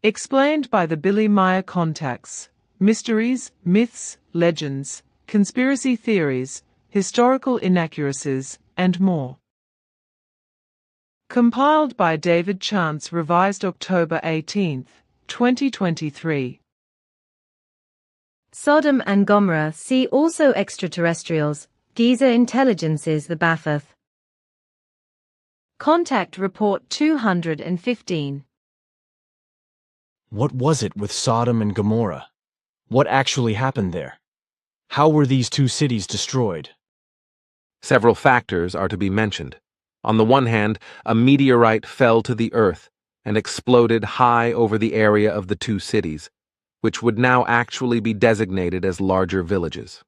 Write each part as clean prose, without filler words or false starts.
Explained by the Billy Meier contacts. Mysteries, myths, legends, conspiracy theories, historical inaccuracies, and more. Compiled by David Chance, revised October 18, 2023. Sodom and Gomorrah. See also extraterrestrials, Giza intelligences, the Ba'ath. Contact Report 215. What was it with Sodom and Gomorrah? What actually happened there? How were these two cities destroyed? Several factors are to be mentioned. On the one hand, a meteorite fell to the earth and exploded high over the area of the two cities, which would now actually be designated as larger villages.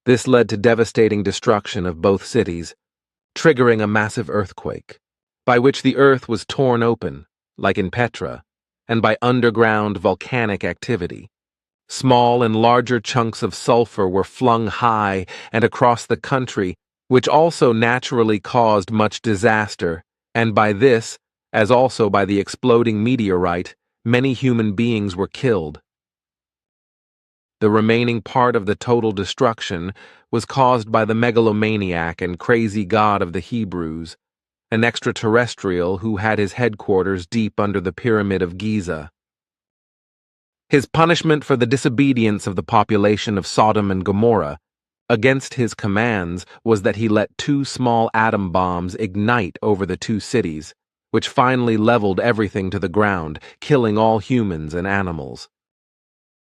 This led to devastating destruction of both cities, triggering a massive earthquake, by which the earth was torn open, like in Petra, and by underground volcanic activity. Small and larger chunks of sulfur were flung high and across the country, which also naturally caused much disaster, and by this, as also by the exploding meteorite, many human beings were killed. The remaining part of the total destruction was caused by the megalomaniac and crazy god of the Hebrews, an extraterrestrial who had his headquarters deep under the Pyramid of Giza. His punishment for the disobedience of the population of Sodom and Gomorrah against his commands was that he let two small atom bombs ignite over the two cities, which finally leveled everything to the ground, killing all humans and animals.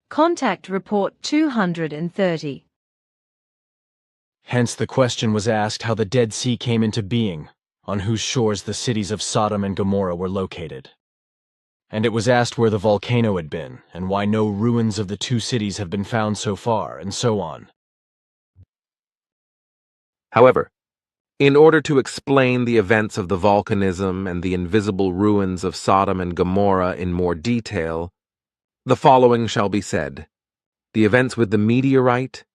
Contact Report 230. Hence the question was asked how the Dead Sea came into being, on whose shores the cities of Sodom and Gomorrah were located. And it was asked where the volcano had been, and why no ruins of the two cities have been found so far, and so on. However, in order to explain the events of the volcanism and the invisible ruins of Sodom and Gomorrah in more detail, the following shall be said: the events with the meteorite,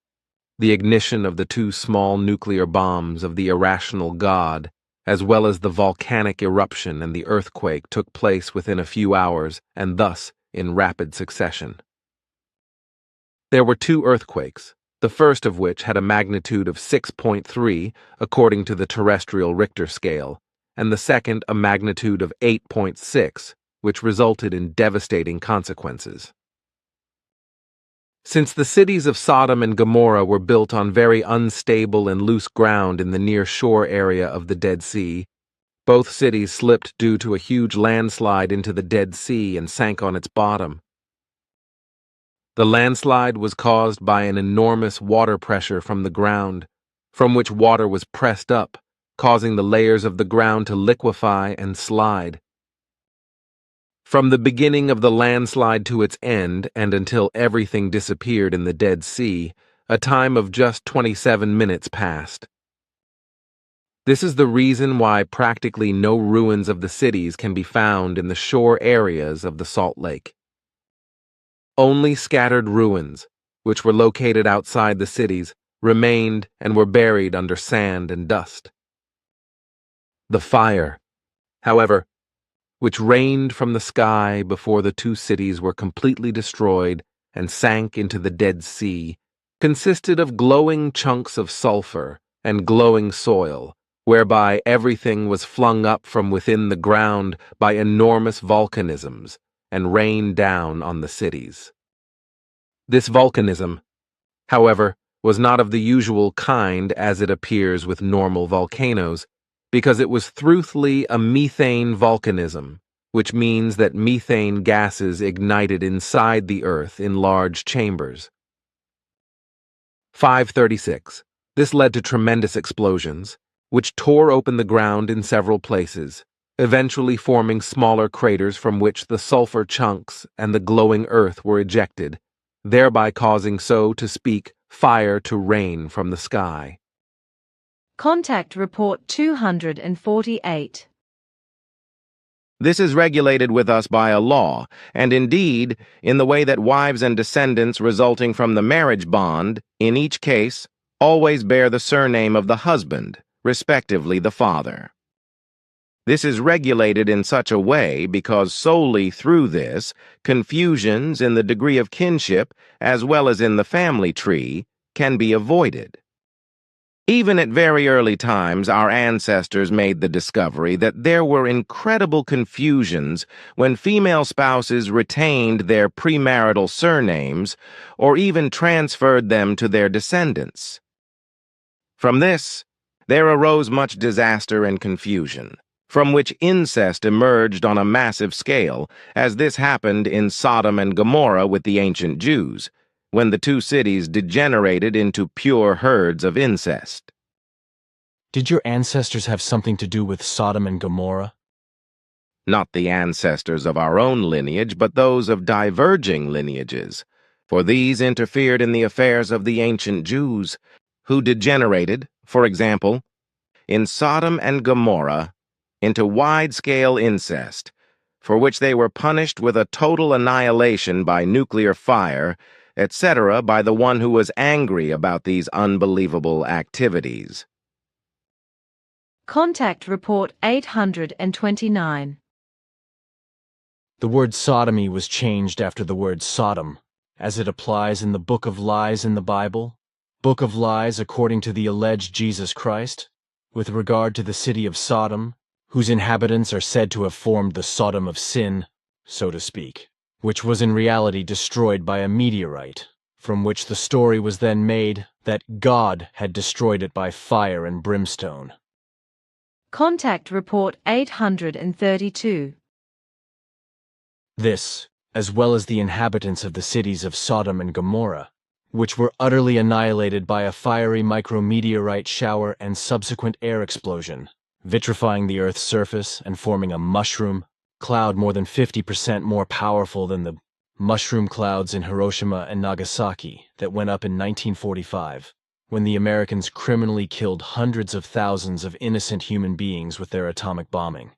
the ignition of the two small nuclear bombs of the irrational god, as well as the volcanic eruption and the earthquake took place within a few hours, and thus in rapid succession. There were two earthquakes, the first of which had a magnitude of 6.3 according to the terrestrial Richter scale, and the second a magnitude of 8.6, which resulted in devastating consequences. Since the cities of Sodom and Gomorrah were built on very unstable and loose ground in the near-shore area of the Dead Sea, both cities slipped due to a huge landslide into the Dead Sea and sank on its bottom. The landslide was caused by an enormous water pressure from the ground, from which water was pressed up, causing the layers of the ground to liquefy and slide. From the beginning of the landslide to its end, and until everything disappeared in the Dead Sea, a time of just 27 minutes passed. This is the reason why practically no ruins of the cities can be found in the shore areas of the Salt Lake. Only scattered ruins, which were located outside the cities, remained and were buried under sand and dust. The fire, however, which rained from the sky before the two cities were completely destroyed and sank into the Dead Sea, consisted of glowing chunks of sulfur and glowing soil, whereby everything was flung up from within the ground by enormous volcanisms and rained down on the cities. This volcanism, however, was not of the usual kind as it appears with normal volcanoes, because it was truthfully a methane volcanism, which means that methane gases ignited inside the earth in large chambers. 536. This led to tremendous explosions, which tore open the ground in several places, eventually forming smaller craters from which the sulfur chunks and the glowing earth were ejected, thereby causing, so to speak, fire to rain from the sky. Contact Report 248. This is regulated with us by a law, and indeed, in the way that wives and descendants resulting from the marriage bond, in each case, always bear the surname of the husband, respectively the father. This is regulated in such a way because solely through this, confusions in the degree of kinship, as well as in the family tree, can be avoided. Even at very early times, our ancestors made the discovery that there were incredible confusions when female spouses retained their premarital surnames or even transferred them to their descendants. From this, there arose much disaster and confusion, from which incest emerged on a massive scale, as this happened in Sodom and Gomorrah with the ancient Jews, when the two cities degenerated into pure herds of incest. Did your ancestors have something to do with Sodom and Gomorrah? Not the ancestors of our own lineage, but those of diverging lineages, for these interfered in the affairs of the ancient Jews, who degenerated, for example, in Sodom and Gomorrah, into wide-scale incest, for which they were punished with a total annihilation by nuclear fire, etc., by the one who was angry about these unbelievable activities. Contact Report 829. The word sodomy was changed after the word Sodom, as it applies in the Book of Lies in the Bible, Book of Lies according to the alleged Jesus Christ, with regard to the city of Sodom, whose inhabitants are said to have formed the Sodom of sin, so to speak, which was in reality destroyed by a meteorite, from which the story was then made that God had destroyed it by fire and brimstone. Contact Report 832. This, as well as the inhabitants of the cities of Sodom and Gomorrah, which were utterly annihilated by a fiery micrometeorite shower and subsequent air explosion, vitrifying the Earth's surface and forming a mushroom cloud more than 50% more powerful than the mushroom clouds in Hiroshima and Nagasaki that went up in 1945, when the Americans criminally killed hundreds of thousands of innocent human beings with their atomic bombing.